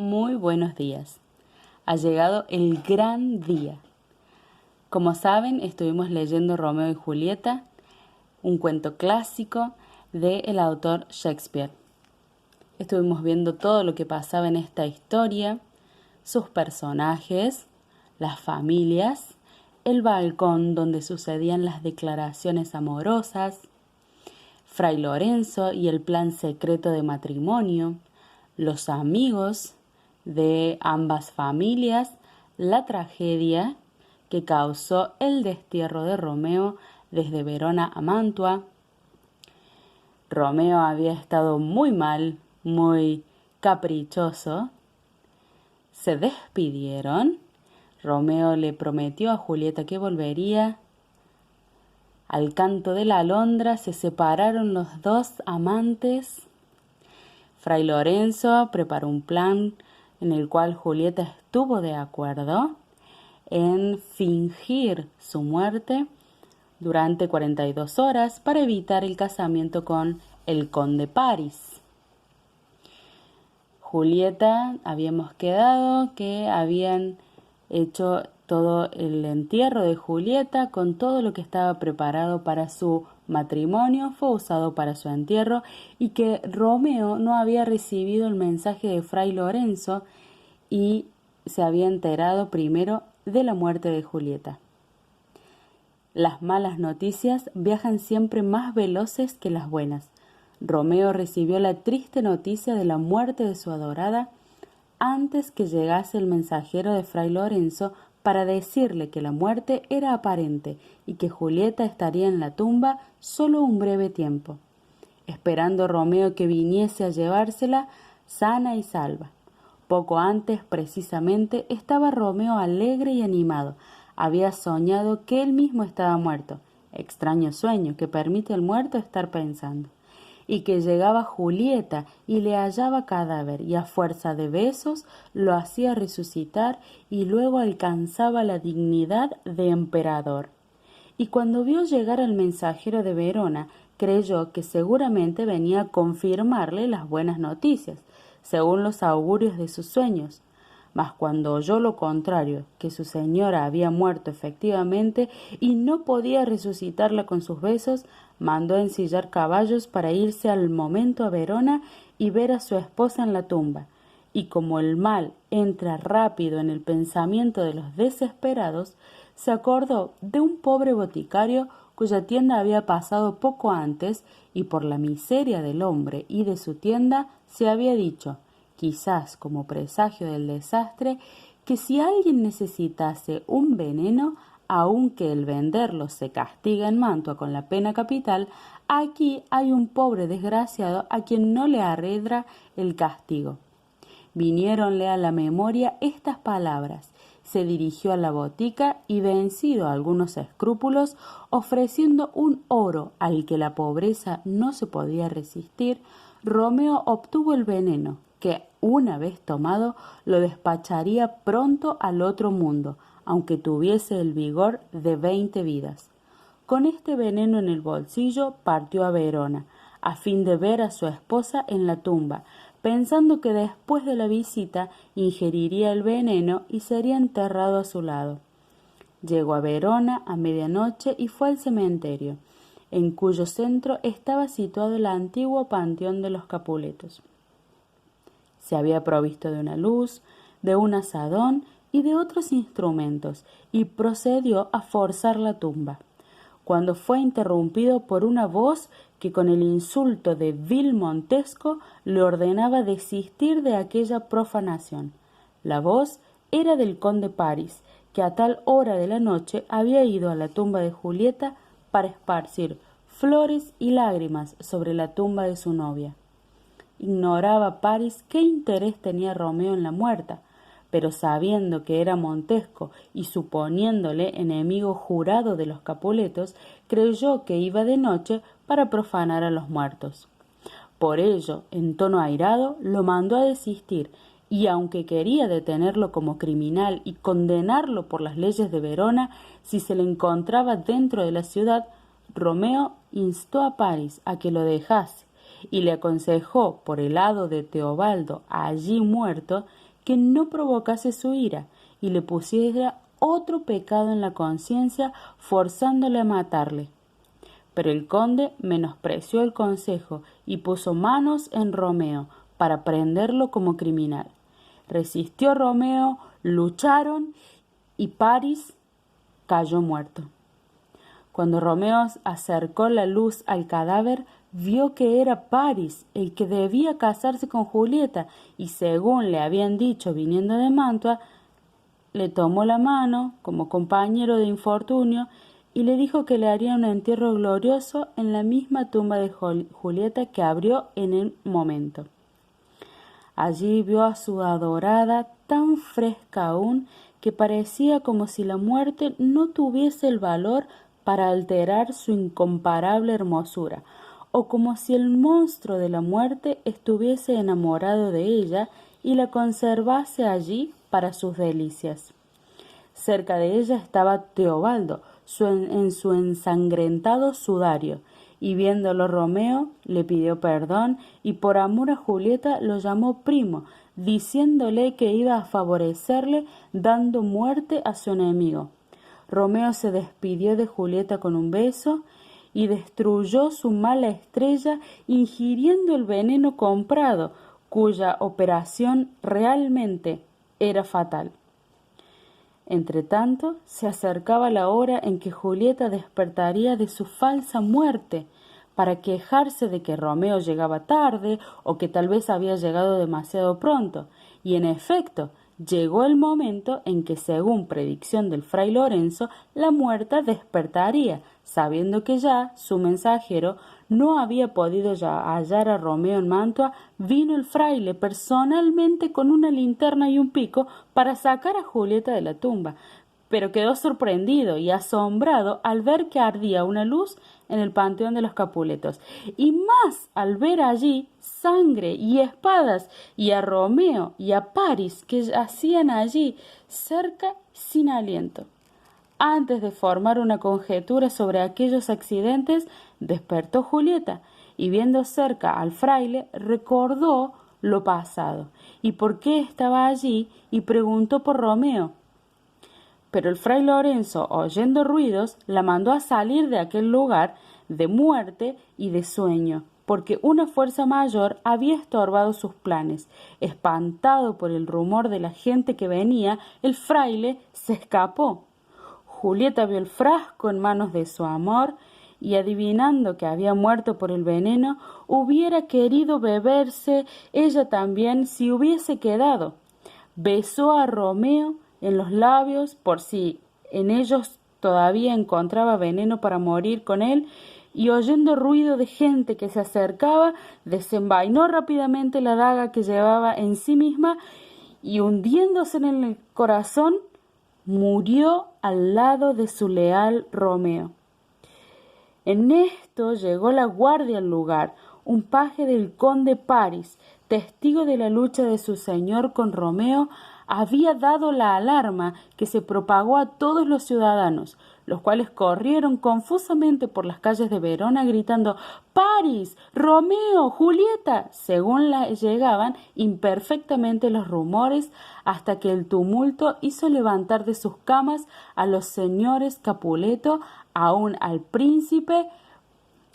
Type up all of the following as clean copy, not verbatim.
Muy buenos días. Ha llegado el gran día. Como saben, estuvimos leyendo Romeo y Julieta, un cuento clásico del autor Shakespeare. Estuvimos viendo todo lo que pasaba en esta historia, sus personajes, las familias, el balcón donde sucedían las declaraciones amorosas, Fray Lorenzo y el plan secreto de matrimonio, los amigos de ambas familias, la tragedia que causó el destierro de Romeo desde Verona a Mantua. Romeo había estado muy mal, muy caprichoso. Se despidieron. Romeo le prometió a Julieta que volvería. Al canto de la alondra se separaron los dos amantes. Fray Lorenzo preparó un plan en el cual Julieta estuvo de acuerdo en fingir su muerte durante 42 horas para evitar el casamiento con el conde Paris. Julieta, habíamos quedado que habían hecho todo el entierro de Julieta con todo lo que estaba preparado para su matrimonio, fue usado para su entierro, y que Romeo no había recibido el mensaje de Fray Lorenzo y se había enterado primero de la muerte de Julieta. Las malas noticias viajan siempre más veloces que las buenas. Romeo recibió la triste noticia de la muerte de su adorada antes que llegase el mensajero de Fray Lorenzo para decirle que la muerte era aparente y que Julieta estaría en la tumba solo un breve tiempo, esperando Romeo que viniese a llevársela sana y salva. Poco antes, precisamente, estaba Romeo alegre y animado. Había soñado que él mismo estaba muerto, extraño sueño que permite al muerto estar pensando, y que llegaba Julieta y le hallaba cadáver y a fuerza de besos lo hacía resucitar y luego alcanzaba la dignidad de emperador. Y cuando vio llegar al mensajero de Verona, creyó que seguramente venía a confirmarle las buenas noticias, según los augurios de sus sueños. Mas cuando oyó lo contrario, que su señora había muerto efectivamente y no podía resucitarla con sus besos, mandó ensillar caballos para irse al momento a Verona y ver a su esposa en la tumba. Y como el mal entra rápido en el pensamiento de los desesperados, se acordó de un pobre boticario cuya tienda había pasado poco antes, y por la miseria del hombre y de su tienda se había dicho, quizás como presagio del desastre, que si alguien necesitase un veneno, aunque el venderlo se castiga en Mantua con la pena capital, aquí hay un pobre desgraciado a quien no le arredra el castigo. Viniéronle a la memoria estas palabras. Se dirigió a la botica y, vencido a algunos escrúpulos, ofreciendo un oro al que la pobreza no se podía resistir, Romeo obtuvo el veneno, que, una vez tomado, lo despacharía pronto al otro mundo, aunque tuviese el vigor de 20 vidas. Con este veneno en el bolsillo partió a Verona, a fin de ver a su esposa en la tumba, pensando que después de la visita ingeriría el veneno y sería enterrado a su lado. Llegó a Verona a medianoche y fue al cementerio, en cuyo centro estaba situado el antiguo panteón de los Capuletos. Se había provisto de una luz, de un azadón y de otros instrumentos, y procedió a forzar la tumba, cuando fue interrumpido por una voz que con el insulto de vil Montesco le ordenaba desistir de aquella profanación. La voz era del conde Paris, que a tal hora de la noche había ido a la tumba de Julieta para esparcir flores y lágrimas sobre la tumba de su novia. Ignoraba Paris qué interés tenía Romeo en la muerta, pero sabiendo que era Montesco y suponiéndole enemigo jurado de los Capuletos, creyó que iba de noche para profanar a los muertos. Por ello, en tono airado, lo mandó a desistir, y aunque quería detenerlo como criminal y condenarlo por las leyes de Verona si se le encontraba dentro de la ciudad, Romeo instó a Paris a que lo dejase, y le aconsejó por el lado de Teobaldo, allí muerto, que no provocase su ira y le pusiera otro pecado en la conciencia, forzándole a matarle. Pero el conde menospreció el consejo y puso manos en Romeo para prenderlo como criminal. Resistió Romeo, lucharon y Paris cayó muerto. Cuando Romeo acercó la luz al cadáver, vio que era Paris el que debía casarse con Julieta y, según le habían dicho viniendo de Mantua, le tomó la mano como compañero de infortunio y le dijo que le haría un entierro glorioso en la misma tumba de Julieta que abrió en el momento. Allí vio a su adorada tan fresca aún que parecía como si la muerte no tuviese el valor para alterar su incomparable hermosura, o como si el monstruo de la muerte estuviese enamorado de ella y la conservase allí para sus delicias. Cerca de ella estaba Teobaldo, en su ensangrentado sudario, y viéndolo Romeo le pidió perdón y por amor a Julieta lo llamó primo, diciéndole que iba a favorecerle dando muerte a su enemigo. Romeo se despidió de Julieta con un beso y destruyó su mala estrella ingiriendo el veneno comprado, cuya operación realmente era fatal. Entretanto, se acercaba la hora en que Julieta despertaría de su falsa muerte para quejarse de que Romeo llegaba tarde o que tal vez había llegado demasiado pronto, y en efecto, llegó el momento en que, según predicción del fray Lorenzo, la muerta despertaría, sabiendo que ya su mensajero no había podido hallar a Romeo en Mantua. Vino el fraile personalmente con una linterna y un pico para sacar a Julieta de la tumba, pero quedó sorprendido y asombrado al ver que ardía una luz en el panteón de los Capuletos, y más al ver allí sangre y espadas, y a Romeo y a Paris que yacían allí cerca sin aliento. Antes de formar una conjetura sobre aquellos accidentes, despertó Julieta, y viendo cerca al fraile, recordó lo pasado, y por qué estaba allí, y preguntó por Romeo. Pero el fray Lorenzo, oyendo ruidos, la mandó a salir de aquel lugar de muerte y de sueño, porque una fuerza mayor había estorbado sus planes. Espantado por el rumor de la gente que venía, el fraile se escapó. Julieta vio el frasco en manos de su amor y, adivinando que había muerto por el veneno, hubiera querido beberse ella también si hubiese quedado. Besó a Romeo en los labios por si en ellos todavía encontraba veneno para morir con él, y oyendo ruido de gente que se acercaba, desenvainó rápidamente la daga que llevaba en sí misma y, hundiéndose en el corazón, murió al lado de su leal Romeo. En esto llegó la guardia al lugar, un paje del conde Paris, testigo de la lucha de su señor con Romeo, había dado la alarma que se propagó a todos los ciudadanos, los cuales corrieron confusamente por las calles de Verona gritando «¡Paris! ¡Romeo! ¡Julieta!», según llegaban imperfectamente los rumores, hasta que el tumulto hizo levantar de sus camas a los señores Capuleto, aun al príncipe,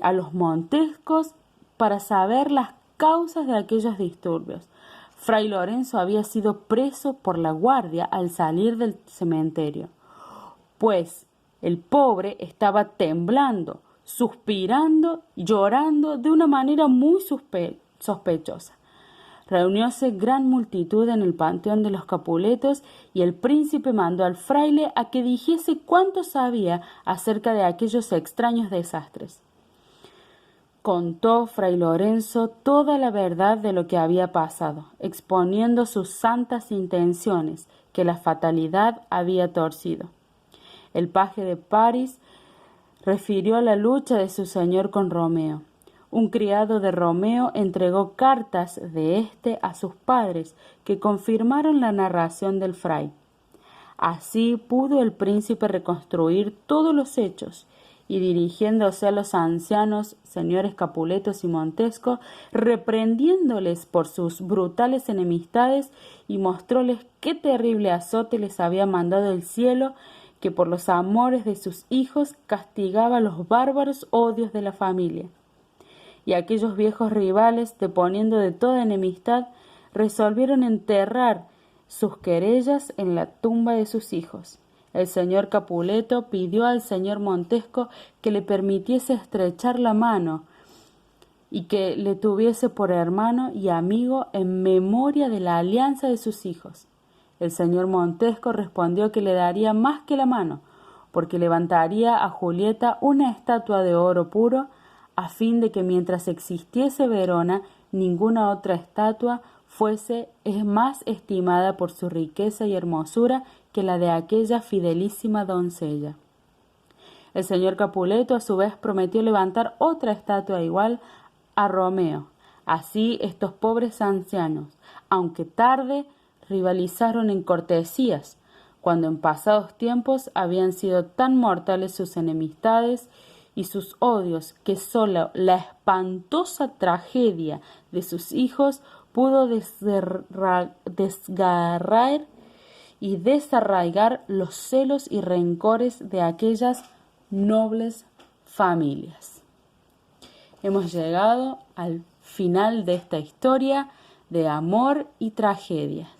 a los Montescos, para saber las causas de aquellos disturbios. Fray Lorenzo había sido preso por la guardia al salir del cementerio, pues el pobre estaba temblando, suspirando y llorando de una manera muy sospechosa. Reunióse gran multitud en el panteón de los Capuletos y el príncipe mandó al fraile a que dijese cuánto sabía acerca de aquellos extraños desastres. Contó fray Lorenzo toda la verdad de lo que había pasado, exponiendo sus santas intenciones que la fatalidad había torcido. El paje de Paris refirió la lucha de su señor con Romeo. Un criado de Romeo entregó cartas de éste a sus padres, que confirmaron la narración del fray. Así pudo el príncipe reconstruir todos los hechos, y dirigiéndose a los ancianos, señores Capuletos y Montesco, reprendiéndoles por sus brutales enemistades y mostróles qué terrible azote les había mandado el cielo, que por los amores de sus hijos castigaba los bárbaros odios de la familia. Y aquellos viejos rivales, deponiendo de toda enemistad, resolvieron enterrar sus querellas en la tumba de sus hijos. El señor Capuleto pidió al señor Montesco que le permitiese estrechar la mano y que le tuviese por hermano y amigo en memoria de la alianza de sus hijos. El señor Montesco respondió que le daría más que la mano, porque levantaría a Julieta una estatua de oro puro, a fin de que mientras existiese Verona, ninguna otra estatua fuese más estimada por su riqueza y hermosura que la de aquella fidelísima doncella. El señor Capuleto a su vez prometió levantar otra estatua igual a Romeo. Así estos pobres ancianos, aunque tarde, rivalizaron en cortesías, cuando en pasados tiempos habían sido tan mortales sus enemistades y sus odios que sólo la espantosa tragedia de sus hijos pudo desgarrar y desarraigar los celos y rencores de aquellas nobles familias. Hemos llegado al final de esta historia de amor y tragedia.